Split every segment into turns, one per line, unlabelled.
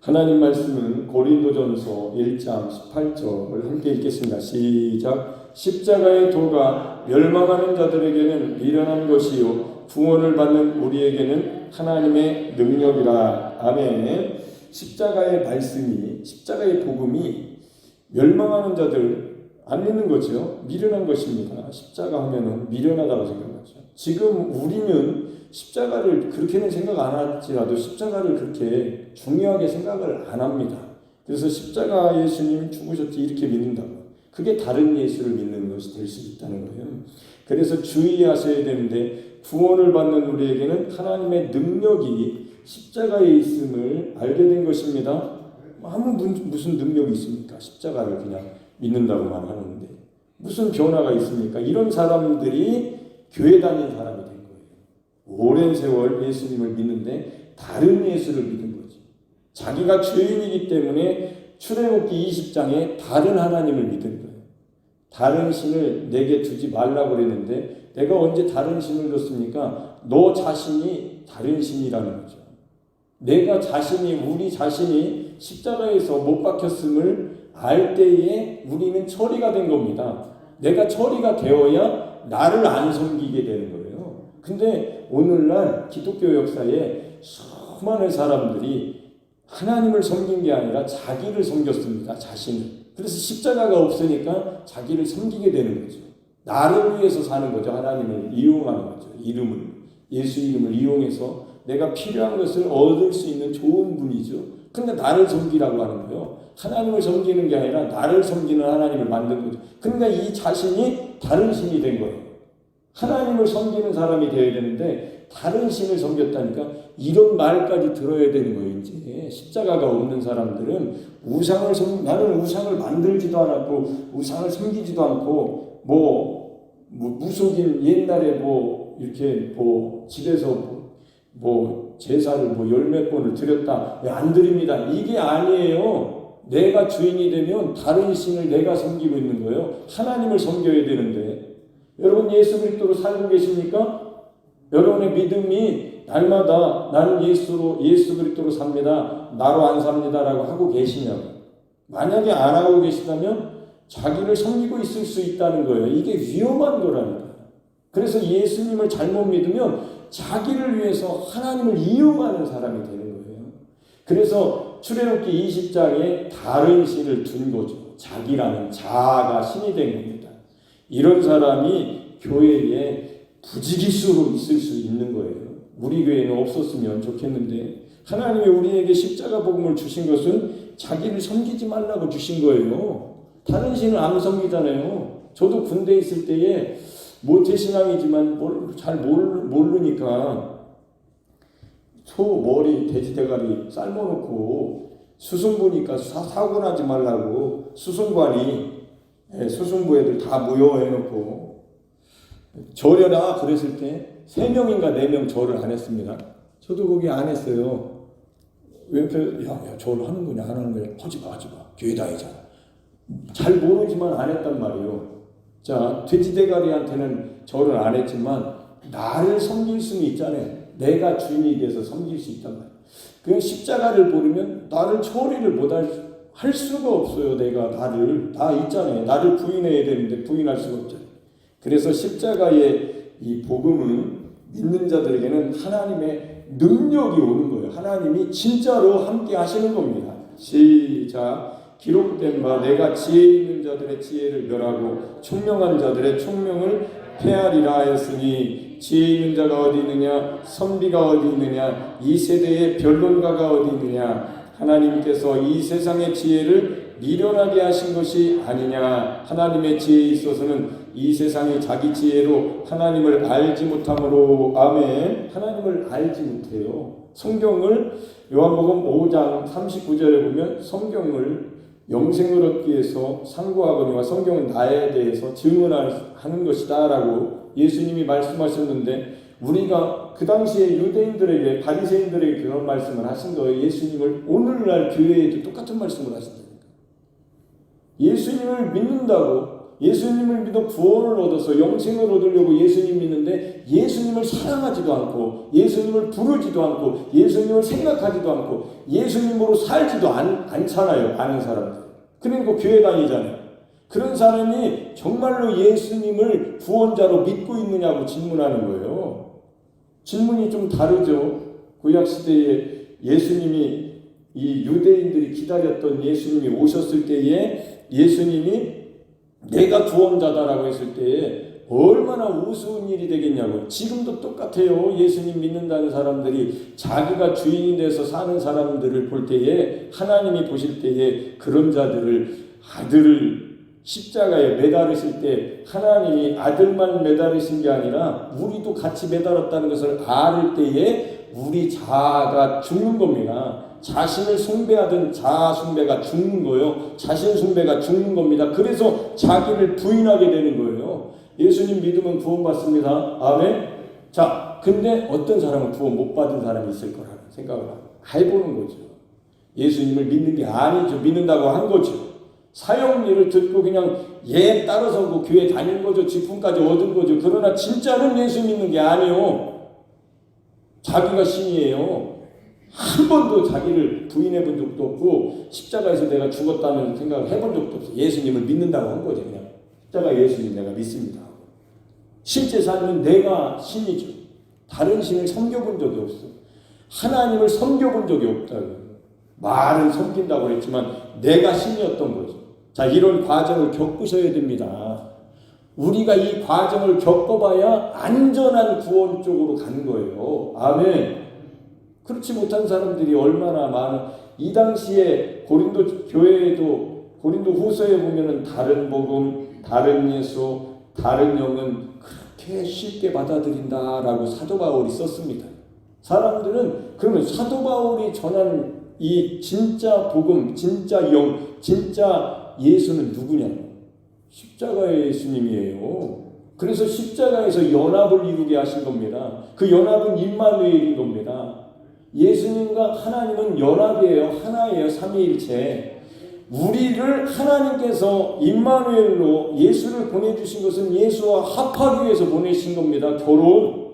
하나님 말씀은 고린도전서 1장 18절을 함께 읽겠습니다. 시작. 십자가의 도가 멸망하는 자들에게는 미련한 것이요 구원을 받는 우리에게는 하나님의 능력이라. 아멘. 십자가의 말씀이, 십자가의 복음이 멸망하는 자들, 안 믿는 거죠. 미련한 것입니다. 십자가 하면은 미련하다고 생각하죠. 지금 우리는 십자가를 그렇게는 생각 안 할지라도 십자가를 그렇게 중요하게 생각을 안 합니다. 그래서 십자가 예수님이 죽으셨지 이렇게 믿는다고. 그게 다른 예수를 믿는 것이 될 수 있다는 거예요. 그래서 주의하셔야 되는데, 구원을 받는 우리에게는 하나님의 능력이 십자가에 있음을 알게 된 것입니다. 무슨 능력이 있습니까? 십자가를 그냥 믿는다고만 하는데 무슨 변화가 있습니까? 이런 사람들이 교회 다닌 사람이 된 거예요. 오랜 세월 예수님을 믿는데 다른 예수를 믿은 거지. 자기가 죄인이기 때문에 출애굽기 20장에 다른 하나님을 믿은 거예요. 다른 신을 내게 두지 말라고 그랬는데 내가 언제 다른 신을 뒀습니까? 너 자신이 다른 신이라는 거죠. 내가 자신이, 우리 자신이 십자가에서 못 박혔음을 알 때에 우리는 처리가 된 겁니다. 내가 처리가 되어야 나를 안 섬기게 되는 거예요. 근데 오늘날 기독교 역사에 수많은 사람들이 하나님을 섬긴 게 아니라 자기를 섬겼습니다. 자신을. 그래서 십자가가 없으니까 자기를 섬기게 되는 거죠. 나를 위해서 사는 거죠. 하나님을 이용하는 거죠. 이름을, 예수 이름을 이용해서 내가 필요한 것을 얻을 수 있는 좋은 분이죠. 근데 나를 섬기라고 하는 거예요. 하나님을 섬기는 게 아니라 나를 섬기는 하나님을 만든 거죠. 그러니까 이 자신이 다른 신이 된 거예요. 하나님을 섬기는 사람이 되어야 되는데 다른 신을 섬겼다니까 이런 말까지 들어야 되는 거예요. 이제 십자가가 없는 사람들은 나는 우상을 만들지도 않았고 우상을 섬기지도 않고 무속인 옛날에 이렇게 집에서 제사를 열몇 번을 드렸다. 안 드립니다. 이게 아니에요. 내가 주인이 되면 다른 신을 내가 섬기고 있는 거예요. 하나님을 섬겨야 되는데. 여러분 예수 그리스도로 살고 계십니까? 여러분의 믿음이 날마다 나는 예수 그리스도로 삽니다. 나로 안 삽니다라고 하고 계시냐고. 만약에 안 하고 계시다면 자기를 섬기고 있을 수 있다는 거예요. 이게 위험한 거라니까요. 그래서 예수님을 잘못 믿으면 자기를 위해서 하나님을 이용하는 사람이 되는 거예요. 그래서 출애굽기 20장에 다른 신을 둔 거죠. 자기라는 자아가 신이 된 겁니다. 이런 사람이 교회에 부지기수로 있을 수 있는 거예요. 우리 교회는 없었으면 좋겠는데 하나님이 우리에게 십자가 복음을 주신 것은 자기를 섬기지 말라고 주신 거예요. 다른 신을 안 섬기잖아요. 저도 군대에 있을 때에 모태신앙이지만 잘 모르니까 소 머리 돼지 대가리 삶아놓고 수승부니까 사고 나지 말라고 수승관이 수승부 애들 다 모여해놓고 절여라 그랬을 때 3명인가 4명 절을 안 했습니다. 저도 거기 안 했어요. 왜 절을 하는 거냐 안 하는 거냐 하지 마 교회 다니잖아. 잘 모르지만 안 했단 말이에요. 자, 돼지대가리한테는 절을 안 했지만 나를 섬길 수는 있잖아요. 내가 주인이 돼서 섬길 수 있단 말이에요. 그 십자가를 보려면 나를 처리를 할 수가 없어요. 내가 다 있잖아요. 나를 부인해야 되는데 부인할 수가 없잖아요. 그래서 십자가의 이 복음은 믿는 자들에게는 하나님의 능력이 오는 거예요. 하나님이 진짜로 함께 하시는 겁니다. 시작. 기록된 바 내가 지혜 있는 자들의 지혜를 멸하고 총명한 자들의 총명을 폐하리라 하였으니 지혜 있는 자가 어디 있느냐 선비가 어디 있느냐 이 세대의 변론가가 어디 있느냐 하나님께서 이 세상의 지혜를 미련하게 하신 것이 아니냐. 하나님의 지혜에 있어서는 이 세상이 자기 지혜로 하나님을 알지 못함으로. 아멘. 하나님을 알지 못해요. 성경을 요한복음 5장 39절에 보면 성경을 영생을 얻기 위해서 상고하거니와 성경은 나에 대해서 증언하는 것이다 라고 예수님이 말씀하셨는데 우리가 그 당시에 유대인들에게 바리새인들에게 그런 말씀을 하신 거예요. 예수님을 오늘날 교회에도 똑같은 말씀을 하신다니까. 예수님을 믿는다고 예수님을 믿어 구원을 얻어서 영생을 얻으려고 예수님 믿는데 예수님을 사랑하지도 않고 예수님을 부르지도 않고 예수님을 생각하지도 않고 예수님으로 살지도 않잖아요. 많은 사람들. 그러니까 교회 다니잖아요. 그런 사람이 정말로 예수님을 구원자로 믿고 있느냐고 질문하는 거예요. 질문이 좀 다르죠. 구약시대에 예수님이 이 유대인들이 기다렸던 예수님이 오셨을 때에 예수님이 내가 구원자다라고 했을 때에 얼마나 우스운 일이 되겠냐고. 지금도 똑같아요. 예수님 믿는다는 사람들이 자기가 주인이 돼서 사는 사람들을 볼 때에 하나님이 보실 때에 그런 자들을 아들을 십자가에 매달으실 때 하나님이 아들만 매달으신 게 아니라 우리도 같이 매달았다는 것을 알 때에 우리 자아가 죽는 겁니다. 자신을 숭배하던 자아 숭배가 죽는 거예요. 자신 숭배가 죽는 겁니다. 그래서 자기를 부인하게 되는 거예요. 예수님 믿으면 구원받습니다. 아멘. 자, 근데 어떤 사람은 구원 못 받은 사람이 있을 거라는 생각을 해보는 거죠. 예수님을 믿는 게 아니죠. 믿는다고 한 거죠. 사형리를 듣고 그냥 얘 따라서고 교회 다니는 거죠. 직분까지 얻은 거죠. 그러나 진짜는 예수 믿는 게 아니에요. 자기가 신이에요. 한 번도 자기를 부인해 본 적도 없고 십자가에서 내가 죽었다는 생각을 해본 적도 없어요. 예수님을 믿는다고 한 거죠. 그냥 십자가 예수님 내가 믿습니다. 실제 삶은 내가 신이죠. 다른 신을 섬겨본 적이 없어. 하나님을 섬겨본 적이 없다고. 말은 섬긴다고 했지만 내가 신이었던 거죠. 자, 이런 과정을 겪으셔야 됩니다. 우리가 이 과정을 겪어봐야 안전한 구원 쪽으로 가는 거예요. 아멘. 그렇지 못한 사람들이 얼마나 많은. 이 당시에 고린도 교회에도 고린도 후서에 보면은 다른 복음, 다른 예수, 다른 영은 그렇게 쉽게 받아들인다라고 사도 바울이 썼습니다. 사람들은 그러면 사도 바울이 전한 이 진짜 복음, 진짜 영, 진짜 예수는 누구냐? 십자가의 예수님이에요. 그래서 십자가에서 연합을 이루게 하신 겁니다. 그 연합은 임마누엘인 겁니다. 예수님과 하나님은 연합이에요. 하나예요. 삼위일체. 우리를 하나님께서 임마누엘로 예수를 보내주신 것은 예수와 합하기 위해서 보내신 겁니다. 결혼.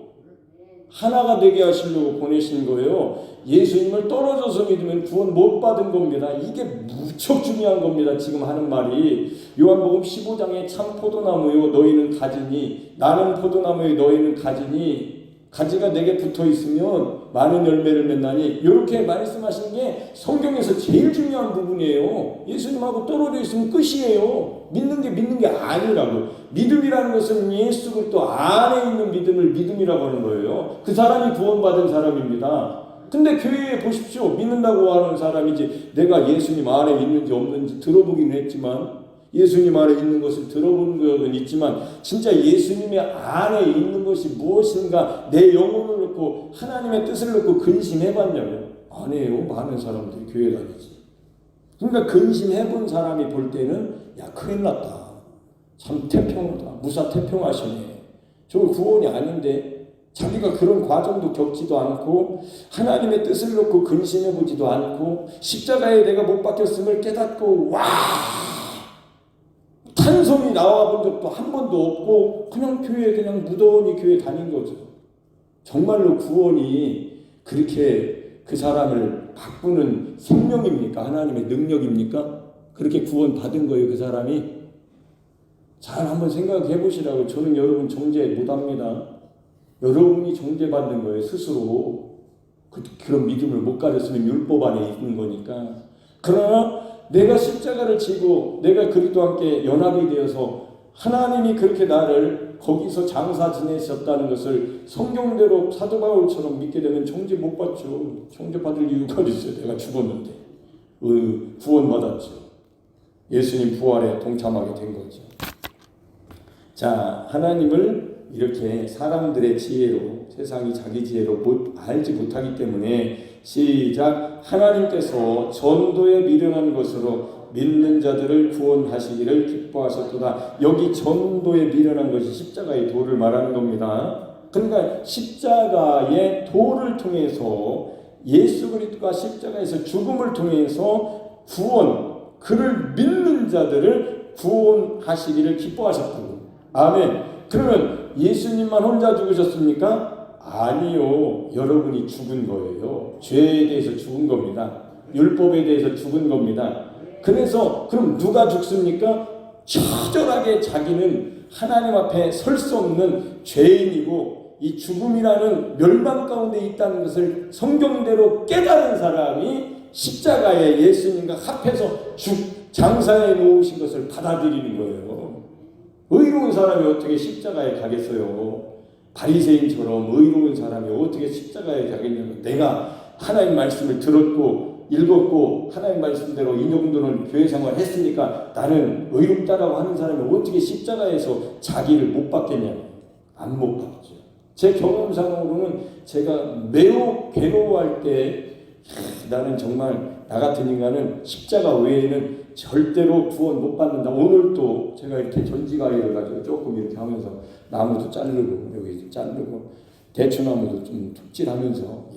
하나가 되게 하시려고 보내신 거예요. 예수님을 떨어져서 믿으면 구원 못 받은 겁니다. 이게 무척 중요한 겁니다. 지금 하는 말이. 요한복음 15장에 참 포도나무요 너희는 가지니 나는 포도나무요 너희는 가지니 가지가 내게 붙어 있으면 많은 열매를 맺나니 이렇게 말씀하시는 게 성경에서 제일 중요한 부분이에요. 예수님하고 떨어져 있으면 끝이에요. 믿는 게 아니라고. 믿음이라는 것은 예수 그리스도 안에 있는 믿음을 믿음이라고 하는 거예요. 그 사람이 구원받은 사람입니다. 근데 교회에 보십시오. 믿는다고 하는 사람이지 내가 예수님 안에 있는지 없는지 들어보긴 했지만 예수님 안에 있는 것을 들어본 것은 있지만 진짜 예수님의 안에 있는 것이 무엇인가 내 영혼을 놓고 하나님의 뜻을 놓고 근심해봤냐고요. 안 해요. 많은 사람들이 교회 다니지. 그러니까 근심해본 사람이 볼 때는 야 큰일 났다. 참 태평하다. 무사 태평하시네. 저거 구원이 아닌데 자기가 그런 과정도 겪지도 않고 하나님의 뜻을 놓고 근심해보지도 않고 십자가에 내가 못 박혔음을 깨닫고 와 찬송이 나와 본 적도 한 번도 없고 그냥 교회에 그냥 무던히 교회 다닌 거죠. 정말로 구원이 그렇게 그 사람을 바꾸는 생명입니까? 하나님의 능력입니까? 그렇게 구원 받은 거예요, 그 사람이? 잘 한번 생각해 보시라고. 저는 여러분 정죄 못합니다. 여러분이 정죄받는 거예요, 스스로. 그런 믿음을 못 가졌으면 율법 안에 있는 거니까. 그러나 내가 십자가를 지고 내가 그리스도와 함께 연합이 되어서 하나님이 그렇게 나를 거기서 장사 지내셨다는 것을 성경대로 사도 바울처럼 믿게 되면 정죄 못 받죠. 정죄 받을 이유가 있어요. 내가 죽었는데 구원받았죠. 예수님 부활에 동참하게 된 거죠. 자, 하나님을 이렇게 사람들의 지혜로 세상이 자기 지혜로 알지 못하기 때문에 시작. 하나님께서 전도에 미련한 것으로 믿는 자들을 구원하시기를 기뻐하셨도다. 여기 전도에 미련한 것이 십자가의 도를 말하는 겁니다. 그러니까 십자가의 도를 통해서 예수 그리스도가 십자가에서 죽음을 통해서 구원, 그를 믿는 자들을 구원하시기를 기뻐하셨다고. 아멘. 그러면 예수님만 혼자 죽으셨습니까? 아니요. 여러분이 죽은 거예요. 죄에 대해서 죽은 겁니다. 율법에 대해서 죽은 겁니다. 그래서 그럼 누가 죽습니까? 처절하게 자기는 하나님 앞에 설 수 없는 죄인이고 이 죽음이라는 멸망 가운데 있다는 것을 성경대로 깨달은 사람이 십자가에 예수님과 합해서 장사해 놓으신 것을 받아들이는 거예요. 의로운 사람이 어떻게 십자가에 가겠어요? 바리새인처럼 의로운 사람이 어떻게 십자가에 가겠냐고. 내가 하나님 말씀을 들었고 읽었고 하나님 말씀대로 이 정도는 교회 생활을 했으니까 나는 의롭다라고 하는 사람이 어떻게 십자가에서 자기를 못 받겠냐고. 안 못 받죠. 제 경험상으로는 제가 매우 괴로워할 때 나는 정말 나 같은 인간은 십자가 외에는 절대로 구원 못 받는다. 오늘도 제가 이렇게 전지가위를 가지고 조금 이렇게 하면서 나무도 자르고 여기 자르고 대추나무도 좀 툭질하면서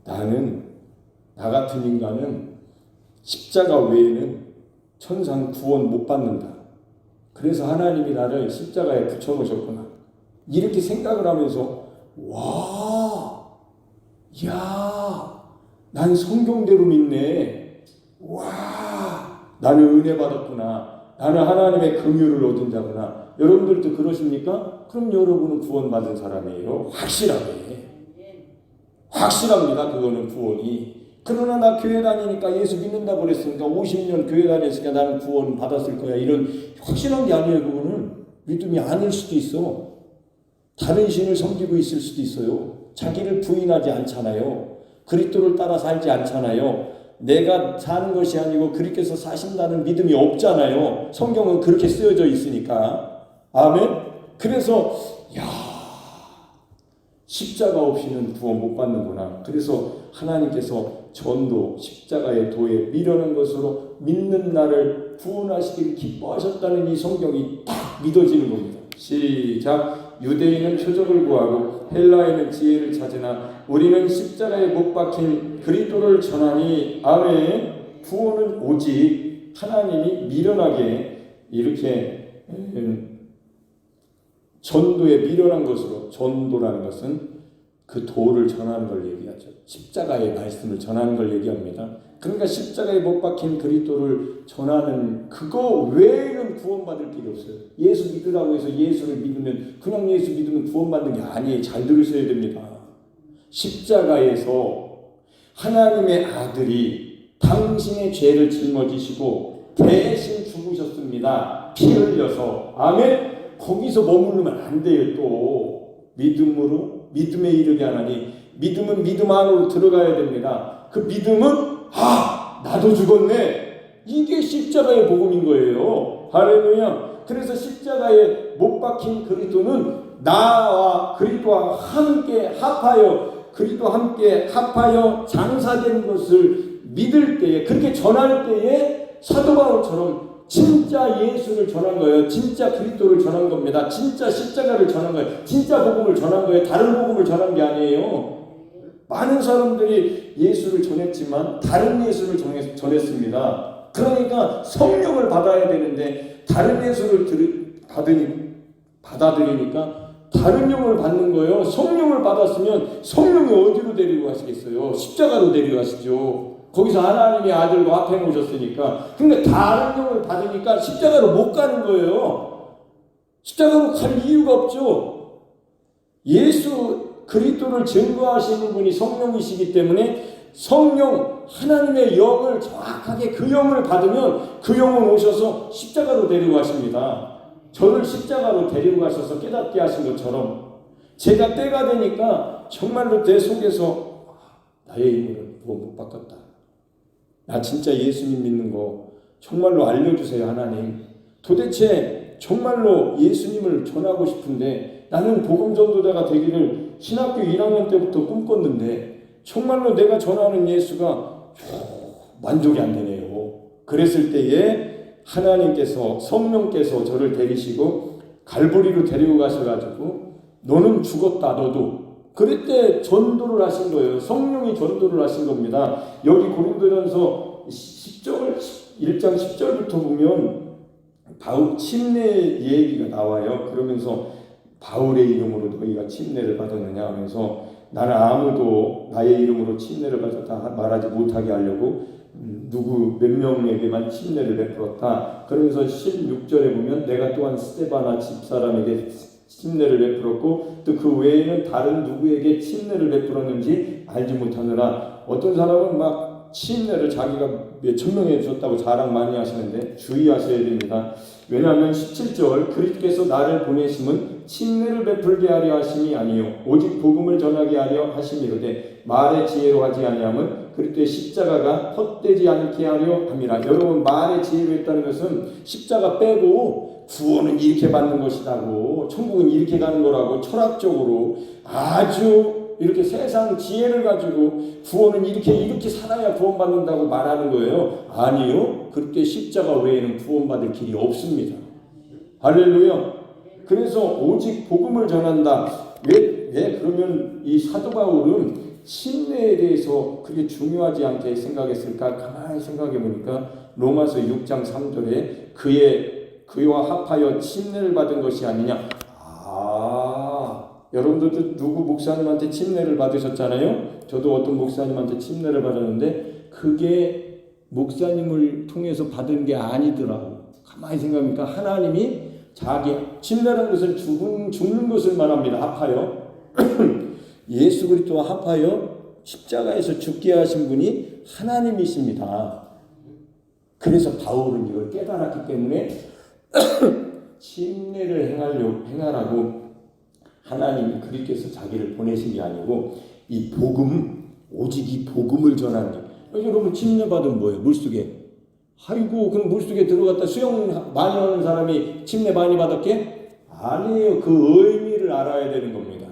나는 나 같은 인간은 십자가 외에는 천상 구원 못 받는다. 그래서 하나님이 나를 십자가에 붙여놓으셨구나. 이렇게 생각을 하면서 난 성경대로 믿네. 나는 은혜 받았구나. 나는 하나님의 긍휼을 얻은 자구나. 여러분들도 그러십니까? 그럼 여러분은 구원받은 사람이에요. 확실합니다. 그거는 구원이. 그러나 나 교회 다니니까 예수 믿는다고 그랬으니까 50년 교회 다녔으니까 나는 구원 받았을 거야. 이런 확실한 게 아니에요. 그거는 믿음이 아닐 수도 있어. 다른 신을 섬기고 있을 수도 있어요. 자기를 부인하지 않잖아요. 그리스도를 따라 살지 않잖아요. 내가 사는 것이 아니고 그리스도께서 사신다는 믿음이 없잖아요. 성경은 그렇게 쓰여져 있으니까. 아멘. 그래서 십자가 없이는 구원 못 받는구나. 그래서 하나님께서 전도 십자가의 도에 미련한 것으로 믿는 나를 구원하시길 기뻐하셨다는 이 성경이 딱 믿어지는 겁니다. 시작. 유대인은 표적을 구하고 헬라인은 지혜를 찾으나 우리는 십자가에 못 박힌 그리스도를 전하니. 아멘. 구원은 오직 하나님이 미련하게 이렇게 전도에 미련한 것으로. 전도라는 것은 그 도를 전하는 걸 얘기하죠. 십자가의 말씀을 전하는 걸 얘기합니다. 그러니까 십자가에 못 박힌 그리스도를 전하는 그거 외에는 구원받을 길이 없어요. 예수 믿으라고 해서 예수를 믿으면 그냥 예수 믿으면 구원받는 게 아니에요. 잘 들으셔야 됩니다. 십자가에서 하나님의 아들이 당신의 죄를 짊어지시고 대신 죽으셨습니다. 피 흘려서. 아멘. 거기서 머무르면 안 돼요. 또 믿음으로 믿음에 이르게 하나니 믿음은 믿음 안으로 들어가야 됩니다. 그 믿음은 나도 죽었네. 이게 십자가의 복음인 거예요. 할렐루야. 그래서 십자가에 못 박힌 그리스도는 나와 그리스도와 함께 합하여 그리스도와 함께 합하여 장사된 것을 믿을 때에 그렇게 전할 때에 사도 바울처럼 진짜 예수를 전한 거예요. 진짜 그리스도를 전한 겁니다. 진짜 십자가를 전한 거예요. 진짜 복음을 전한 거예요. 다른 복음을 전한 게 아니에요. 많은 사람들이 예수를 전했지만 다른 예수를 전했습니다. 그러니까 성령을 받아야 되는데 다른 예수를 받아들이니까 다른 영을 받는 거예요. 성령을 받았으면 성령이 어디로 데리고 가시겠어요? 십자가로 데려가시죠. 거기서 하나님의 아들과 합해 놓으셨으니까. 근데 다른 영을 받으니까 십자가로 못 가는 거예요. 십자가로 갈 이유가 없죠. 예수 그리스도를 증거하시는 분이 성령이시기 때문에 성령 하나님의 영을 정확하게 그 영을 받으면 그 영은 오셔서 십자가로 데리고 가십니다. 저를 십자가로 데리고 가셔서 깨닫게 하신 것처럼 제가 때가 되니까 정말로 내 속에서 나의 힘으로 못 바꿨다. 나 진짜 예수님 믿는 거 정말로 알려주세요. 하나님. 도대체 정말로 예수님을 전하고 싶은데 나는 복음 전도자가 되기를 신학교 1학년 때부터 꿈꿨는데 정말로 내가 전하는 예수가 만족이 안 되네요. 그랬을 때에 하나님께서 성령께서 저를 데리시고 갈보리로 데리고 가셔가지고 너는 죽었다 너도. 그럴 때 전도를 하신 거예요. 성령이 전도를 하신 겁니다. 여기 고린도전서 1장 10절부터 보면 바울 침례 얘기가 나와요. 그러면서 바울의 이름으로 너희가 침례를 받았느냐 하면서 나는 아무도 나의 이름으로 침례를 받았다 말하지 못하게 하려고 누구 몇 명에게만 침례를 베풀었다. 그러면서 16절에 보면 내가 또한 스데바나 집사람에게 침례를 베풀었고 또 그 외에는 다른 누구에게 침례를 베풀었는지 알지 못하느라. 어떤 사람은 막 침례를 자기가 몇천 명에 줬다고 자랑 많이 하시는데 주의하셔야 됩니다. 왜냐하면 17절 그리스도께서 나를 보내심은 침례를 베풀게 하려 하심이 아니요 오직 복음을 전하게 하려 하심이로되 말의 지혜로 하지 아니함은 그리스도의 십자가가 헛되지 않게 하려 함이라. 여러분, 말의 지혜로 했다는 것은 십자가 빼고 구원은 이렇게 받는 것이라고, 천국은 이렇게 가는 거라고 철학적으로 아주 이렇게 세상 지혜를 가지고 구원은 이렇게 살아야 구원받는다고 말하는 거예요. 아니요. 그때 십자가 외에는 구원받을 길이 없습니다. 할렐루야. 그래서 오직 복음을 전한다. 왜 그러면 이 사도 바울은 침례에 대해서 그게 중요하지 않게 생각했을까? 가만히 생각해 보니까 로마서 6장 3절에 그와 합하여 침례를 받은 것이 아니냐. 여러분들도 누구 목사님한테 침례를 받으셨잖아요. 저도 어떤 목사님한테 침례를 받았는데 그게 목사님을 통해서 받은 게 아니더라고. 가만히 생각하니까 하나님이 자기 침례라는 것은 죽는 것을 말합니다. 합하여 예수 그리스도와 합하여 십자가에서 죽게 하신 분이 하나님이십니다. 그래서 바울은 이걸 깨달았기 때문에 침례를 행하라고 하나님이 그리스도께서 자기를 보내신 게 아니고 이 복음, 오직 이 복음을 전하는. 여러분, 침례 받은 뭐예요? 물속에. 아이고, 그럼 물속에 들어갔다 수영 많이 하는 사람이 침례 많이 받았게? 아니에요. 그 의미를 알아야 되는 겁니다.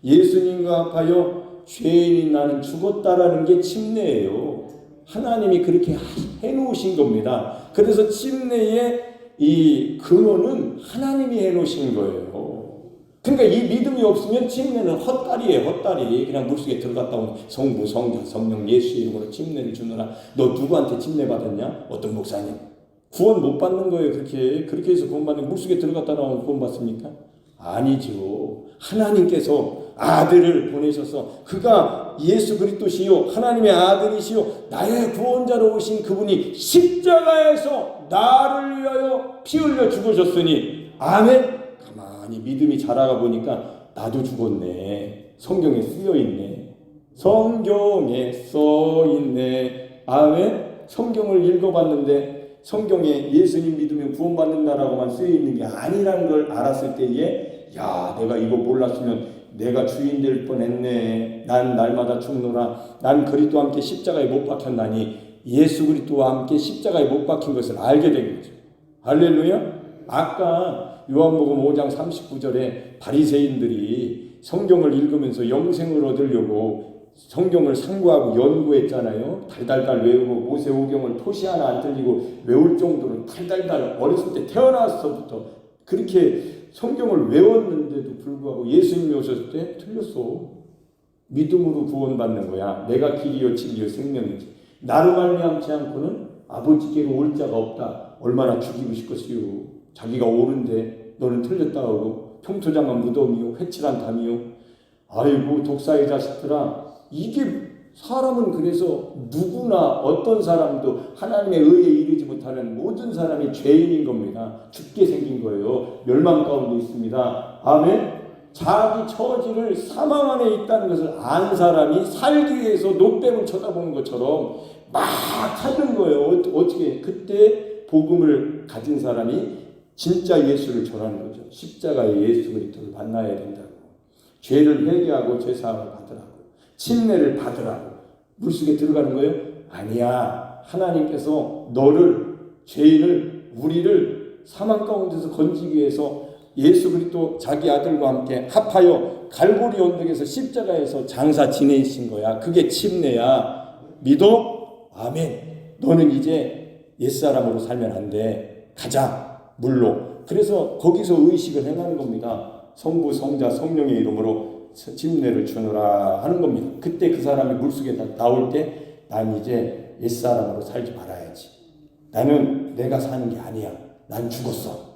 예수님과 합하여 죄인인 나는 죽었다라는 게 침례예요. 하나님이 그렇게 해놓으신 겁니다. 그래서 침례의 이 근원은 하나님이 해놓으신 거예요. 그러니까 이 믿음이 없으면 침례는 헛다리예요. 헛다리. 그냥 물속에 들어갔다 온 성부, 성자, 성령, 예수 이름으로 침례를 주느라. 너 누구한테 침례 받았냐? 어떤 목사님. 구원 못 받는 거예요. 그렇게 해서 구원 받는, 물속에 들어갔다 나오면 구원 받습니까? 아니죠. 하나님께서 아들을 보내셔서 그가 예수 그리스도시요 하나님의 아들이시요 나의 구원자로 오신 그분이 십자가에서 나를 위하여 피 흘려 죽으셨으니 아멘. 가만히 믿음이 자라가 보니까 나도 죽었네. 성경에 쓰여있네. 성경에 써있네. 아멘. 성경을 읽어봤는데 성경에 예수님 믿으면 구원받는다라고만 쓰여있는 게 아니라는 걸 알았을 때에 야, 내가 이거 몰랐으면 내가 주인 될 뻔했네. 난 날마다 죽노라. 난 그리스도와 함께 십자가에 못 박혔나니 예수 그리스도와 함께 십자가에 못 박힌 것을 알게 된 거죠. 할렐루야. 아까 요한복음 5장 39절에 바리새인들이 성경을 읽으면서 영생을 얻으려고 성경을 상고하고 연구했잖아요. 달달달 외우고 모세오경을 토시 하나 안 틀리고 외울 정도로 달달달 어렸을 때 태어나서부터 그렇게 성경을 외웠는데도 불구하고 예수님이 오셨을 때 틀렸어. 믿음으로 구원받는 거야. 내가 길이요 진리요 생명이지. 나로 말미암지 않고는 아버지께로 올 자가 없다. 얼마나 죽이고 싶겠어요. 자기가 옳은데 너는 틀렸다 하고 평토장한 무덤이요 회칠한 담이요. 아이고 독사의 자식들아. 이게 사람은 그래서 누구나 어떤 사람도 하나님의 의에 이르지 못하는 모든 사람이 죄인인 겁니다. 죽게 생긴 거예요. 멸망 가운데 있습니다. 아멘. 자기 처지를 사망 안에 있다는 것을 안 사람이 살기 위해서 노뱀을 쳐다보는 것처럼 막 찾는 거예요. 어떻게 그때 복음을 가진 사람이 진짜 예수를 전하는 거죠. 십자가의 예수 그리스도를 만나야 된다고. 죄를 회개하고 죄사함을 받으라고. 침례를 받으라고. 물속에 들어가는 거예요? 아니야. 하나님께서 너를, 죄인을, 우리를 사망 가운데서 건지기 위해서 예수 그리스도 자기 아들과 함께 합하여 갈보리 언덕에서 십자가에서 장사 지내신 거야. 그게 침례야. 믿어? 아멘. 너는 이제 옛사람으로 살면 안 돼. 가자. 물로. 그래서 거기서 의식을 행하는 겁니다. 성부, 성자, 성령의 이름으로 침례를 주노라 하는 겁니다. 그때 그 사람이 물속에 나올 때 난 이제 옛사람으로 살지 말아야지. 나는 내가 사는 게 아니야. 난 죽었어.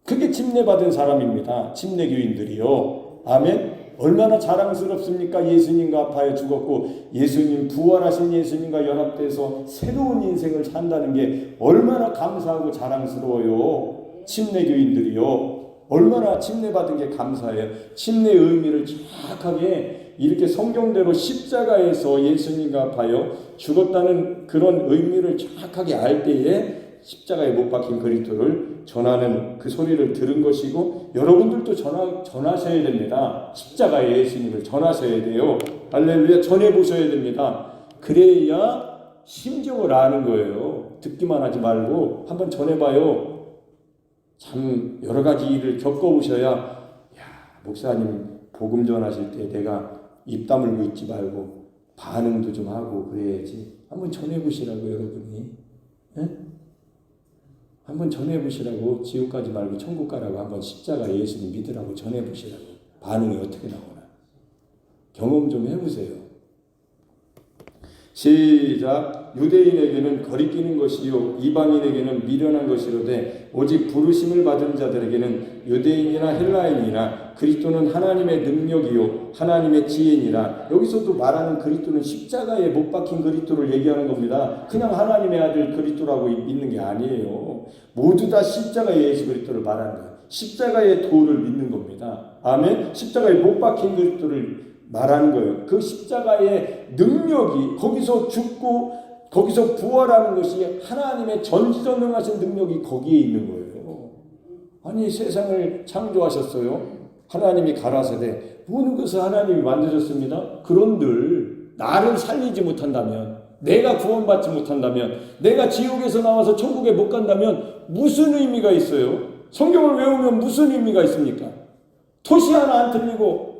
그게 침례받은 사람입니다. 침례교인들이요. 아멘. 얼마나 자랑스럽습니까? 예수님과 합하여 죽었고 예수님, 부활하신 예수님과 연합돼서 새로운 인생을 산다는 게 얼마나 감사하고 자랑스러워요. 침례교인들이요. 얼마나 침례받은 게 감사해요. 침례의 의미를 정확하게 이렇게 성경대로 십자가에서 예수님과 합하여 죽었다는 그런 의미를 정확하게 알 때에 십자가에 못 박힌 그리스도를 전하는 그 소리를 들은 것이고, 여러분들도 전하셔야 됩니다. 십자가의 예수님을 전하셔야 돼요. 할렐루야. 전해보셔야 됩니다. 그래야 심정을 아는 거예요. 듣기만 하지 말고 한번 전해봐요. 참 여러 가지 일을 겪어보셔야, 야, 목사님 복음 전하실 때 내가 입 다물고 있지 말고 반응도 좀 하고 그래야지. 한번 전해보시라고 여러분이. 예? 한번 전해보시라고. 지옥 가지 말고 천국 가라고 한번 십자가 예수님 믿으라고 전해보시라고. 반응이 어떻게 나오나 경험 좀 해보세요. 시작. 유대인에게는 거리끼는 것이요 이방인에게는 미련한 것이로되 오직 부르심을 받은 자들에게는 유대인이나 헬라인이나 그리스도는 하나님의 능력이요 하나님의 지혜니라. 여기서도 말하는 그리스도는 십자가에 못 박힌 그리스도를 얘기하는 겁니다. 그냥 하나님의 아들 그리스도라고 믿는 게 아니에요. 모두 다 십자가의 예수 그리스도를 말하는 거예요. 십자가의 도를 믿는 겁니다. 아멘. 십자가에 못 박힌 그리스도를 말하는 거예요. 그 십자가의 능력이, 거기서 죽고 거기서 부활하는 것이 하나님의 전지전능하신 능력이 거기에 있는 거예요. 아니 세상을 창조하셨어요. 하나님이 가라사대 모든 것을 하나님이 만드셨습니다. 그런들 나를 살리지 못한다면, 내가 구원받지 못한다면, 내가 지옥에서 나와서 천국에 못 간다면 무슨 의미가 있어요? 성경을 외우면 무슨 의미가 있습니까? 토시 하나 안 틀리고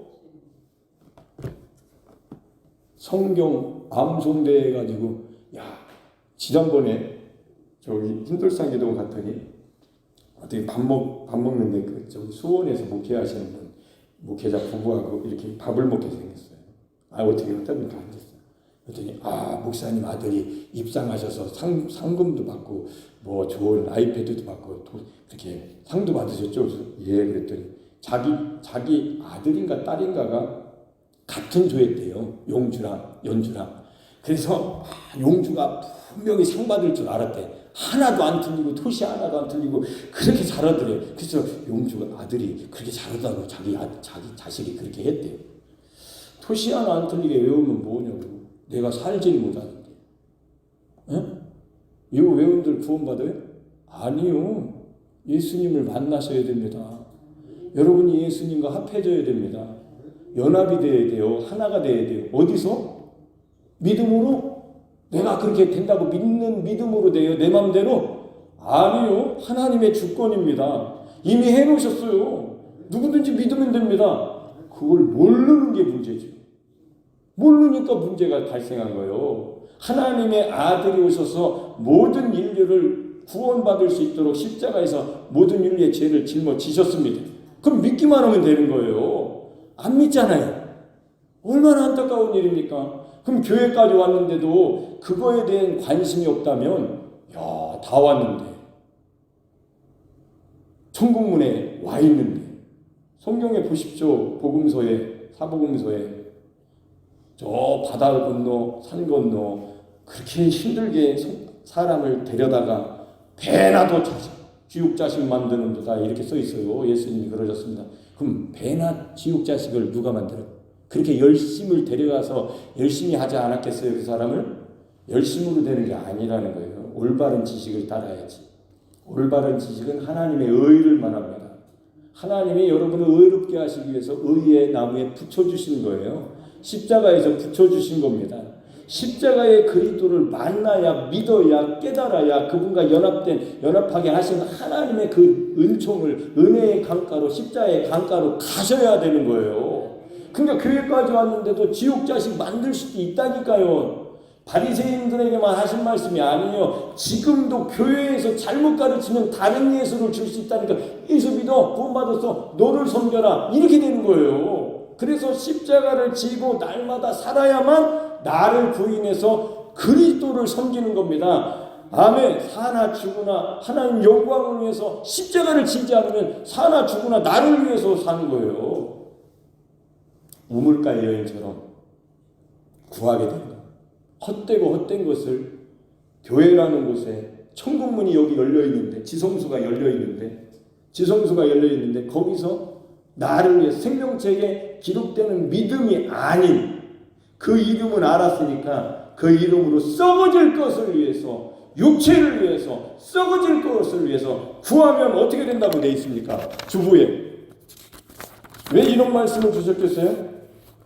성경 암송대 해가지고, 야, 지난번에 저기 힘들상 기도 갔더니 어떻게 밥 먹는데 그 저기 수원에서 목회하시는 분, 목회자 부부하고 이렇게 밥을 먹게 생겼어요. 아, 어떻게 어떤 분이 앉았어요. 그랬더니 목사님 아들이 입상하셔서 상금도 받고 뭐 좋은 아이패드도 받고 그렇게 상도 받으셨죠. 그래서 예, 그랬더니 자기 아들인가 딸인가가 같은 조였대요. 용주랑 연주랑. 그래서 용주가 분명히 상 받을 줄 알았대. 하나도 안 틀리고 토시 하나도 안 틀리고 그렇게 잘하더래요. 그래서 용주가 아들이 그렇게 잘하다고 자기 자식이 그렇게 했대요. 토시 하나 안 틀리게 외우면 뭐냐고. 내가 살지를 못하는데. 에? 이거 외운들 구원받아요? 아니요. 예수님을 만나셔야 됩니다. 여러분이 예수님과 합해져야 됩니다. 연합이 돼야 돼요. 하나가 돼야 돼요. 어디서? 믿음으로? 내가 그렇게 된다고 믿는 믿음으로 돼요? 내 마음대로? 아니요. 하나님의 주권입니다. 이미 해놓으셨어요. 누구든지 믿으면 됩니다. 그걸 모르는 게 문제죠. 모르니까 문제가 발생한 거예요. 하나님의 아들이 오셔서 모든 인류를 구원받을 수 있도록 십자가에서 모든 인류의 죄를 짊어지셨습니다. 그럼 믿기만 하면 되는 거예요. 안 믿잖아요. 얼마나 안타까운 일입니까? 그럼 교회까지 왔는데도 그거에 대한 관심이 없다면, 야, 다 왔는데, 천국문에 와 있는데, 성경에 보십시오. 복음서에, 사복음서에 저 바다 건너 산 건너 그렇게 힘들게 사람을 데려다가 배나도 지옥 자식 만드는 데다 이렇게 써 있어요. 예수님이 그러셨습니다. 그럼 배나 지옥 자식을 누가 만들어요? 그렇게 열심을 데려가서 열심히 하지 않았겠어요? 그 사람을? 열심으로 되는 게 아니라는 거예요. 올바른 지식을 따라야지. 올바른 지식은 하나님의 의를 말합니다. 하나님이 여러분을 의롭게 하시기 위해서 의의 나무에 붙여주신 거예요. 십자가에서 붙여주신 겁니다. 십자가의 그리스도를 만나야, 믿어야, 깨달아야 그분과 연합하게 하신 하나님의 그 은총을 은혜의 강가로, 십자가의 강가로 가셔야 되는 거예요. 그러니까 교회까지 왔는데도 지옥 자식 만들 수도 있다니까요. 바리새인들에게만 하신 말씀이 아니에요. 지금도 교회에서 잘못 가르치면 다른 예수를 줄 수 있다니까. 예수 믿어, 구원받았어, 너를 섬겨라, 이렇게 되는 거예요. 그래서 십자가를 지고 날마다 살아야만 나를 부인해서 그리스도를 섬기는 겁니다. 아멘. 사나 죽으나 하나님 영광을 위해서 십자가를 지지 않으면 사나 죽으나 나를 위해서 사는 거예요. 우물가의 여인처럼 구하게 된다. 헛되고 헛된 것을 교회라는 곳에 천국문이 여기 열려있는데, 지성소가 열려있는데 거기서 나를 위해 생명책에 기록되는 믿음이 아닌 그 이름은 알았으니까 그 이름으로 썩어질 것을 위해서, 육체를 위해서, 썩어질 것을 위해서 구하면 어떻게 된다고 되어 있습니까? 주부에. 왜 이런 말씀을 주셨겠어요?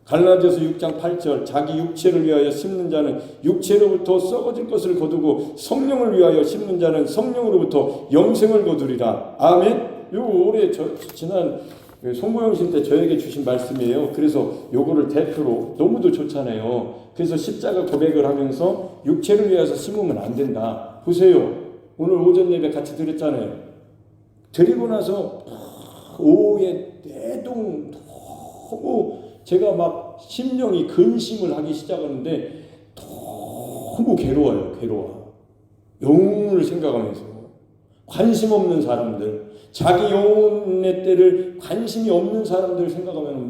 갈라디아서 6장 8절, 자기 육체를 위하여 심는 자는 육체로부터 썩어질 것을 거두고 성령을 위하여 심는 자는 성령으로부터 영생을 거두리라. 아멘. 이거 올해 지난 송보영신 때 저에게 주신 말씀이에요. 그래서 요거를 대표로, 너무도 좋잖아요. 그래서 십자가 고백을 하면서 육체를 위해서 심으면 안 된다. 보세요. 오늘 오전 예배 같이 드렸잖아요. 드리고 나서 오후에 너무 제가 막 심령이 근심을 하기 시작하는데 너무 괴로워요. 영혼을 생각하면서 관심 없는 사람들, 자기 영혼의 때를 관심이 없는 사람들 생각하면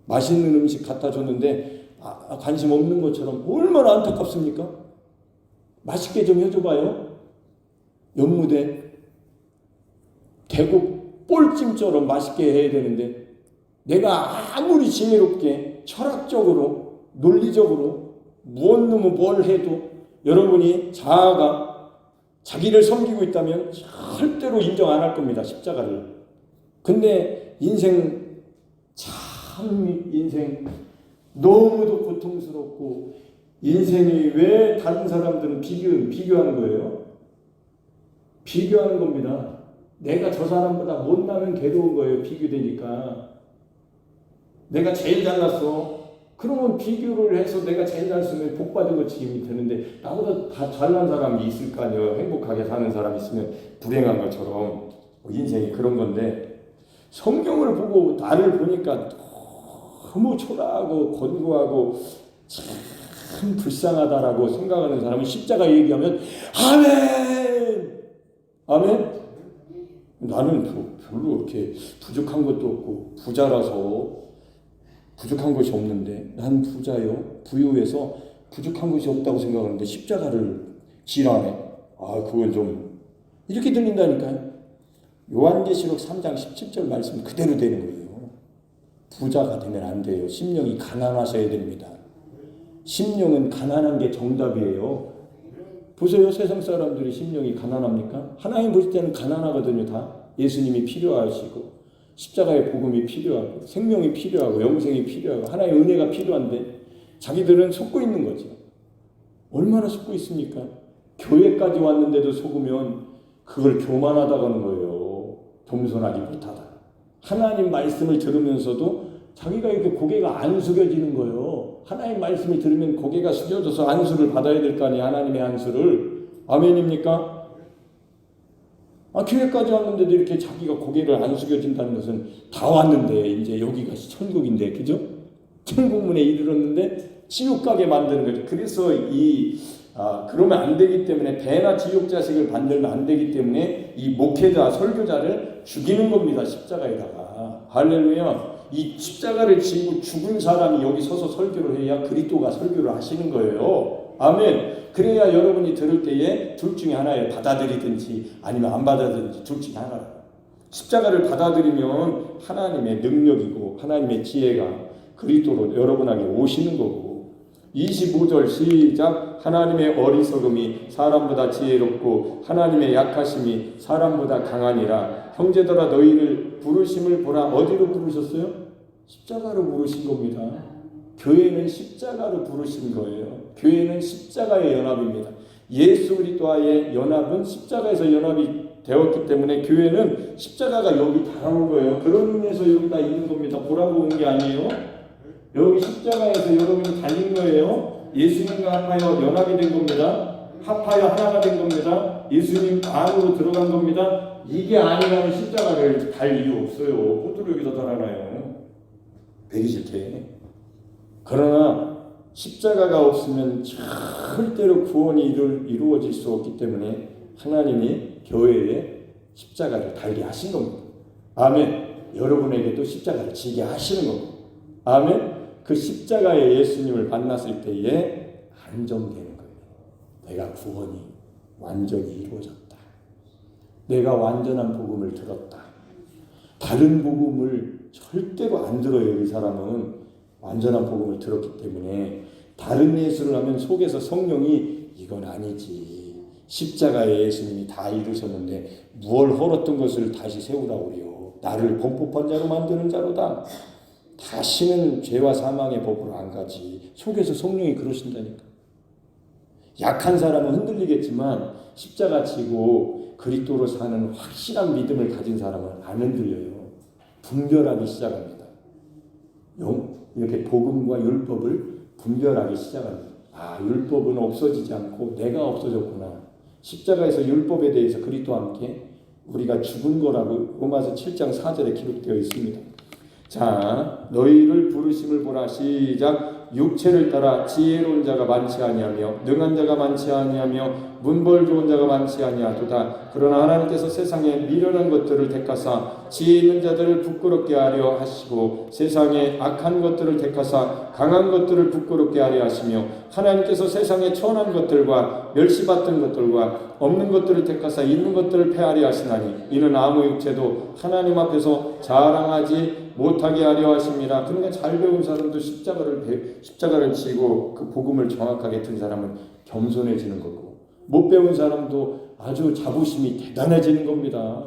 맛있는 음식 갖다 줬는데 관심 없는 것처럼 얼마나 안타깝습니까? 맛있게 좀 해줘봐요. 연무대 대국 볼찜처럼 맛있게 해야 되는데 내가 아무리 지혜롭게 철학적으로 논리적으로 무엇 놈은 뭘 해도 여러분이 자아가 자기를 섬기고 있다면 절대로 인정 안 할 겁니다. 십자가를. 근데 인생 너무도 고통스럽고, 인생이 왜 다른 사람들은 비교하는 거예요? 비교하는 겁니다. 내가 저 사람보다 못나면 괴로운 거예요. 비교되니까. 내가 제일 잘났어. 그러면 비교를 해서 내가 제일 잘났으면 복받은 것처럼 되는데, 나보다 다 잘난 사람이 있을 거 아니에요. 행복하게 사는 사람이 있으면 불행한 것처럼. 인생이 그런 건데, 성경을 보고 나를 보니까 너무 초라하고 권고하고 참 불쌍하다라고 생각하는 사람은 십자가 얘기하면 아멘. 나는 별로 그렇게 부족한 것도 없고 부자라서 부족한 것이 없는데, 난 부자요, 부유해서 부족한 것이 없다고 생각하는데 십자가를 지라네. 그건 좀 이렇게 들린다니까요. 요한계시록 3장 17절 말씀 그대로 되는 거예요. 부자가 되면 안 돼요. 심령이 가난하셔야 됩니다. 심령은 가난한 게 정답이에요. 보세요. 세상 사람들이 심령이 가난합니까? 하나님 보실 때는 가난하거든요. 다 예수님이 필요하시고 십자가의 복음이 필요하고 생명이 필요하고 영생이 필요하고 하나님의 은혜가 필요한데 자기들은 속고 있는 거죠. 얼마나 속고 있습니까? 교회까지 왔는데도 속으면 그걸 교만하다고 하는 거예요. 겸손하지 못하다. 하나님 말씀을 들으면서도 자기가 이렇게 고개가 안 숙여지는 거예요. 하나님 말씀을 들으면 고개가 숙여져서 안수를 받아야 될 거 아니에요. 하나님의 안수를. 아멘입니까? 교회까지 왔는데도 이렇게 자기가 고개를 안 숙여진다는 것은 다 왔는데 이제 여기가 천국인데, 그죠? 천국문에 이르렀는데 지옥 가게 만드는 거죠. 그래서 그러면 안 되기 때문에, 배나 지옥 자식을 만들면 안 되기 때문에 이 목회자, 설교자를 죽이는 겁니다. 십자가에다가. 할렐루야. 이 십자가를 지고 죽은 사람이 여기 서서 설교를 해야 그리스도가 설교를 하시는 거예요. 아멘. 그래야 여러분이 들을 때에 둘 중에 하나에 받아들이든지 아니면 안 받아들이든지 둘 중에 하나라. 십자가를 받아들이면 하나님의 능력이고 하나님의 지혜가 그리스도로 여러분에게 오시는 거고. 25절 시작. 하나님의 어리석음이 사람보다 지혜롭고 하나님의 약하심이 사람보다 강하니라. 형제들아 너희를 부르심을 보라. 어디로 부르셨어요? 십자가로 부르신 겁니다. 교회는 십자가로 부르신 거예요. 교회는 십자가의 연합입니다. 예수 그리스도와의 연합은 십자가에서 연합이 되었기 때문에 교회는 십자가가 여기 달아온 거예요. 그런 의미에서 여기다 있는 겁니다. 보라고 온 게 아니에요. 여기 십자가에서 여러분이 달린 거예요. 예수님과 합하여 연합이 된 겁니다. 합하여 하나가 된 겁니다. 예수님 안으로 들어간 겁니다. 이게 아니라면 십자가를 달 이유 없어요. 호두를 여기다 달아놔요. 배기 싫게. 그러나 십자가가 없으면 절대로 구원이 이루어질 수 없기 때문에 하나님이 교회에 십자가를 달게 하신 겁니다. 아멘. 여러분에게도 십자가를 지게 하시는 겁니다. 아멘. 그 십자가의 예수님을 만났을 때에 안정되는 거예요. 내가 구원이 완전히 이루어졌다. 내가 완전한 복음을 들었다. 다른 복음을 절대로 안 들어요. 이 사람은 완전한 복음을 들었기 때문에 다른 예수를 하면 속에서 성령이 이건 아니지. 십자가의 예수님이 다 이루셨는데 무얼 헐었던 것을 다시 세우라고 그래요. 나를 범법한 자로 만드는 자로다. 다시는 죄와 사망의 법으로 안 가지. 속에서 성령이 그러신다니까. 약한 사람은 흔들리겠지만 십자가 지고 그리스도로 사는 확실한 믿음을 가진 사람은 안 흔들려요. 분별하기 시작합니다. 이렇게 복음과 율법을 분별하기 시작합니다. 아, 율법은 없어지지 않고 내가 없어졌구나. 십자가에서 율법에 대해서 그리스도와 함께 우리가 죽은 거라고 로마서 7장 4절에 기록되어 있습니다. 자, 너희를 부르심을 보라. 시작. 육체를 따라 지혜로운 자가 많지 아니하며 능한 자가 많지 아니하며 문벌 좋은 자가 많지 아니하도다. 그러나 하나님께서 세상에 미련한 것들을 택하사 지혜 있는 자들을 부끄럽게 하려 하시고 세상에 악한 것들을 택하사 강한 것들을 부끄럽게 하려 하시며 하나님께서 세상에 천한 것들과 멸시받던 것들과 없는 것들을 택하사 있는 것들을 폐하려 하시나니 이는 아무 육체도 하나님 앞에서 자랑하지 못하게 하려 하심이라. 그러니까 잘 배운 사람도 십자가를 지고 그 복음을 정확하게 든 사람은 겸손해지는 거고, 못 배운 사람도 아주 자부심이 대단해지는 겁니다.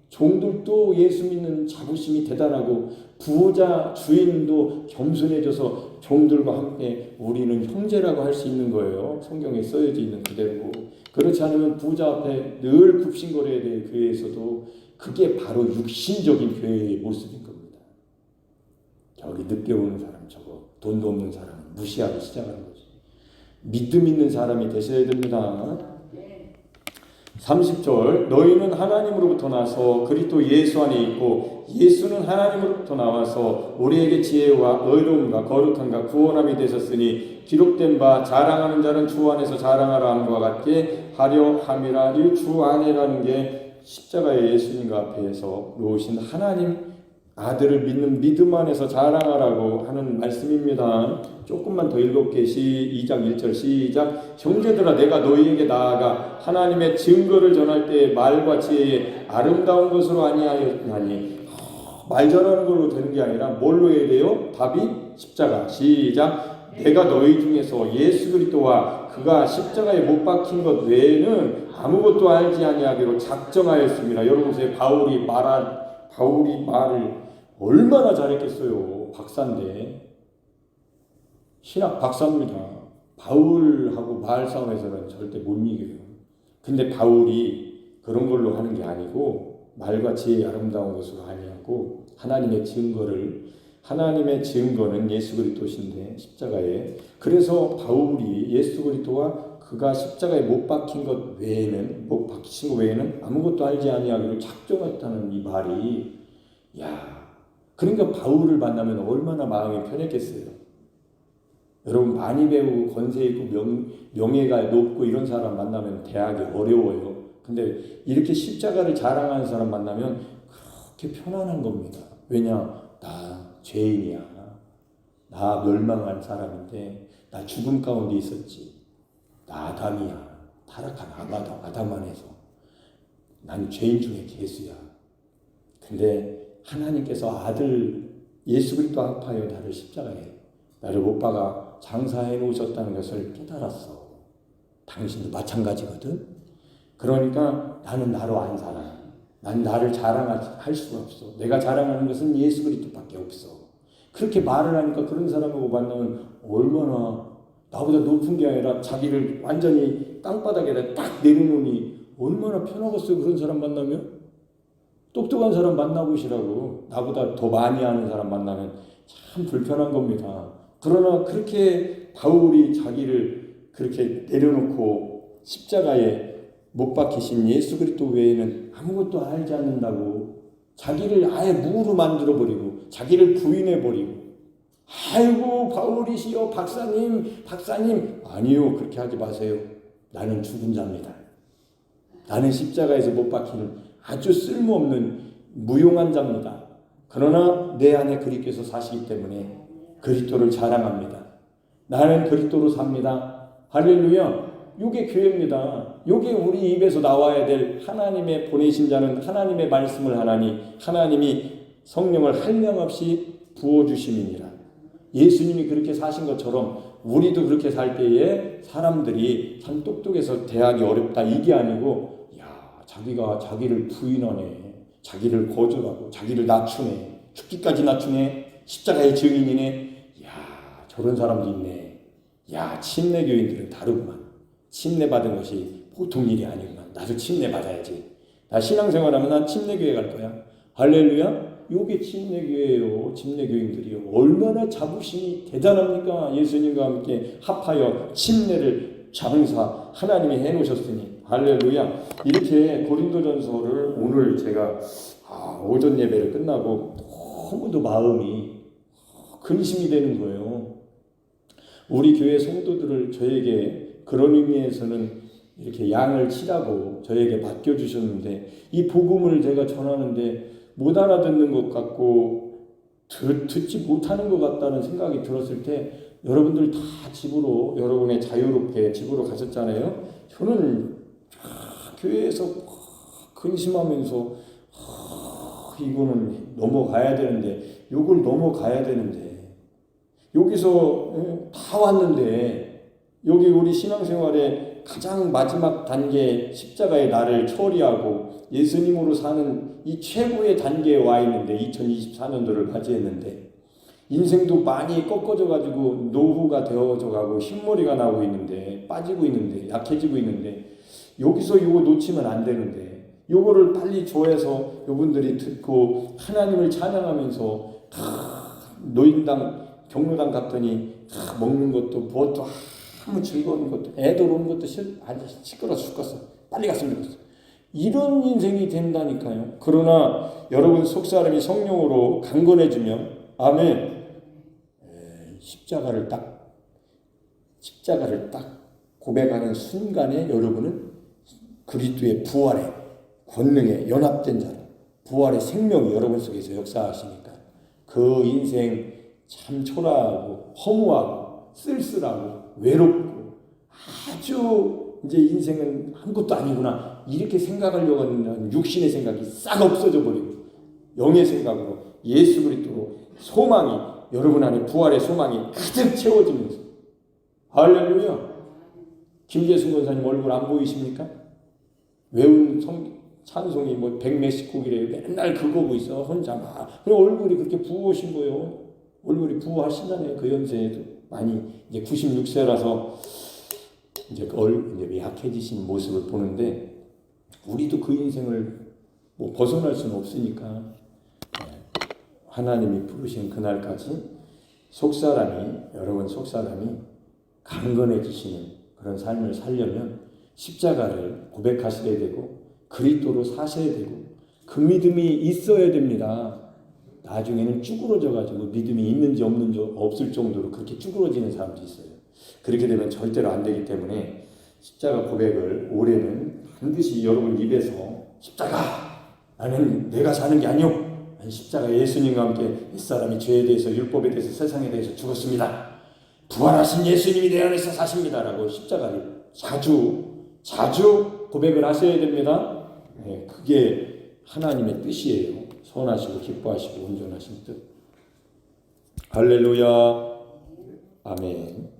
종들도 예수 믿는 자부심이 대단하고 부자 주인도 겸손해져서 종들과 함께 우리는 형제라고 할 수 있는 거예요. 성경에 써져 있는 그대로. 그렇지 않으면 부자 앞에 늘 굽신거려야 될 교회에서도 그게 바로 육신적인 교회의 모습인 겁니다. 저기 늦게 오는 사람, 저거 돈도 없는 사람은 무시하기 시작하는 거죠. 믿음 있는 사람이 되셔야 됩니다. 30절 너희는 하나님으로부터 나서 그리스도 예수 안에 있고 예수는 하나님으로부터 나와서 우리에게 지혜와 의로움과 거룩함과 구원함이 되셨으니 기록된 바 자랑하는 자는 주 안에서 자랑하라 함과 같게 하려 함이라. 이 주 안에라는 게 십자가의 예수님과 앞에서 놓으신 하나님 아들을 믿는 믿음 안에서 자랑하라고 하는 말씀입니다. 조금만 더 읽을게. 2장 1절 시작. 형제들아 내가 너희에게 나아가 하나님의 증거를 전할 때 말과 지혜에 아름다운 것으로 아니하였나니. 말 전하는 걸로 되는 게 아니라 뭘로 해야 돼요? 답이 십자가. 시작. 내가 너희 중에서 예수 그리스도와 그가 십자가에 못 박힌 것 외에는 아무것도 알지 아니하기로 작정하였습니다. 여러분 보세요. 바울이 말을 얼마나 잘했겠어요. 박사인데. 신학 박사입니다. 바울하고 말싸움에서는 절대 못 이겨요. 근데 바울이 그런 걸로 하는 게 아니고 말과 지혜의 아름다운 것으로 아니하고 하나님의 증거는 예수 그리스도신데 십자가에. 그래서 바울이 예수 그리스도와 그가 십자가에 못 박힌 것 외에는 아무것도 알지 아니하기로 작정했다는 이 말이, 야, 그러니까 바울을 만나면 얼마나 마음이 편했겠어요. 여러분 많이 배우고 권세 있고 명예가 높고 이런 사람 만나면 대하기 어려워요. 근데 이렇게 십자가를 자랑하는 사람 만나면 그렇게 편안한 겁니다. 왜냐? 나 죄인이야. 나 멸망한 사람인데 나 죽음 가운데 있었지. 나 아담이야. 타락한 아담 안에서. 난 죄인 중에 개수야. 근데 하나님께서 아들 예수 그리스도 아파요. 나를 십자가에 나를 못 박아 장사해 놓으셨다는 것을 깨달았어. 당신도 마찬가지거든. 그러니까 나는 나로 안 살아. 난 나를 자랑할 수가 없어. 내가 자랑하는 것은 예수 그리스도밖에 없어. 그렇게 말을 하니까 그런 사람하고 만나면 얼마나, 나보다 높은 게 아니라 자기를 완전히 땅바닥에다 딱 내려놓으니 얼마나 편하겠어요. 그런 사람 만나면. 똑똑한 사람 만나보시라고. 나보다 더 많이 아는 사람 만나면 참 불편한 겁니다. 그러나 그렇게 바울이 자기를 그렇게 내려놓고 십자가에 못 박히신 예수 그리스도 외에는 아무것도 알지 않는다고 자기를 아예 무로 만들어버리고 자기를 부인해버리고 아이고 바울이시여 박사님 아니요, 그렇게 하지 마세요. 나는 죽은 자입니다. 나는 십자가에서 못 박히는 아주 쓸모없는 무용한 자입니다. 그러나 내 안에 그리스도께서 사시기 때문에 그리스도를 자랑합니다. 나는 그리스도로 삽니다. 할렐루야. 요게 교회입니다. 요게 우리 입에서 나와야 될, 하나님의 보내신 자는 하나님의 말씀을 하나니 하나님이 성령을 한량없이 부어주심이니라. 예수님이 그렇게 사신 것처럼 우리도 그렇게 살 때에 사람들이 참 똑똑해서 대하기 어렵다 이게 아니고, 야, 자기가 자기를 부인하네, 자기를 거절하고 자기를 낮추네, 죽기까지 낮추네, 십자가의 증인이네. 야, 저런 사람도 있네. 야, 침례교인들은 다르구만. 침례받은 것이 보통 일이 아니구만. 나도 침례받아야지. 나 신앙생활하면 난 침례교회 갈 거야. 할렐루야. 요게 침례교회예요. 침례교인들이요. 얼마나 자부심이 대단합니까? 예수님과 함께 합하여 침례를 장사 하나님이 해놓으셨으니. 할렐루야. 이렇게 고린도전서를 오늘 제가 오전 예배를 끝나고 너무도 마음이 근심이 되는 거예요. 우리 교회 성도들을 저에게 그런 의미에서는 이렇게 양을 치라고 저에게 맡겨주셨는데, 이 복음을 제가 전하는데 못 알아듣는 것 같고 듣지 못하는 것 같다는 생각이 들었을 때, 여러분들 다 집으로, 여러분의 자유롭게 집으로 가셨잖아요. 저는 교회에서 근심하면서 이거는 넘어가야 되는데, 요걸 넘어가야 되는데, 여기서 다 왔는데, 여기 우리 신앙생활의 가장 마지막 단계 십자가의 나를 처리하고 예수님으로 사는 이 최고의 단계에 와 있는데, 2024년도를 맞이했는데 인생도 많이 꺾어져 가지고 노후가 되어져 가고 흰머리가 나고 있는데, 빠지고 있는데, 약해지고 있는데, 여기서 이거 놓치면 안 되는데, 요거를 빨리 조회해서 여러분들이 듣고 하나님을 찬양하면서 노인당 경로당 갔더니 먹는 것도 무엇도 너무 즐거운 것도, 애들 오는 것도 아주 시끄러워 죽겠어. 빨리 갔으면 좋겠어. 이런 인생이 된다니까요. 그러나 여러분 속사람이 성령으로 강건해지면, 아멘, 십자가를 딱 고백하는 순간에 여러분은 그리스도의 부활의 권능에 연합된 자로, 부활의 생명이 여러분 속에서 역사하시니까 그 인생 참 초라하고 허무하고 쓸쓸하고 외롭고 아주 이제 인생은 아무것도 아니구나 이렇게 생각하려고 하는 육신의 생각이 싹 없어져 버리고 영의 생각으로 예수 그리스도로 소망이, 여러분 안에 부활의 소망이 가득 채워지면서, 할렐루야. 김재순 권사님 얼굴 안 보이십니까? 외운 찬송이 뭐 100몇십 곡이래요. 맨날 그거 보고 있어 혼자 막. 얼굴이 그렇게 부으신 거예요. 얼굴이 부하신다네요. 그 연세에도 많이 이제 96세라서 이제 약해지신 모습을 보는데, 우리도 그 인생을 뭐 벗어날 수는 없으니까 하나님이 부르신 그날까지 여러분 속사람이 강건해지시는 그런 삶을 살려면 십자가를 고백하셔야 되고 그리스도로 사셔야 되고 그 믿음이 있어야 됩니다. 나중에는 쭈그러져 가지고 믿음이 있는지 없을 정도로 그렇게 쭈그러지는 사람도 있어요. 그렇게 되면 절대로 안 되기 때문에 십자가 고백을 올해는 반드시 여러분 입에서, 십자가 나는 내가 사는 게 아니오, 십자가 예수님과 함께 옛사람이 죄에 대해서 율법에 대해서 세상에 대해서 죽었습니다. 부활하신 예수님이 내 안에서 사십니다라고 십자가를 자주 고백을 하셔야 됩니다. 네, 그게 하나님의 뜻이에요. 선하시고 기뻐하시고 온전하신 뜻. 할렐루야. 아멘.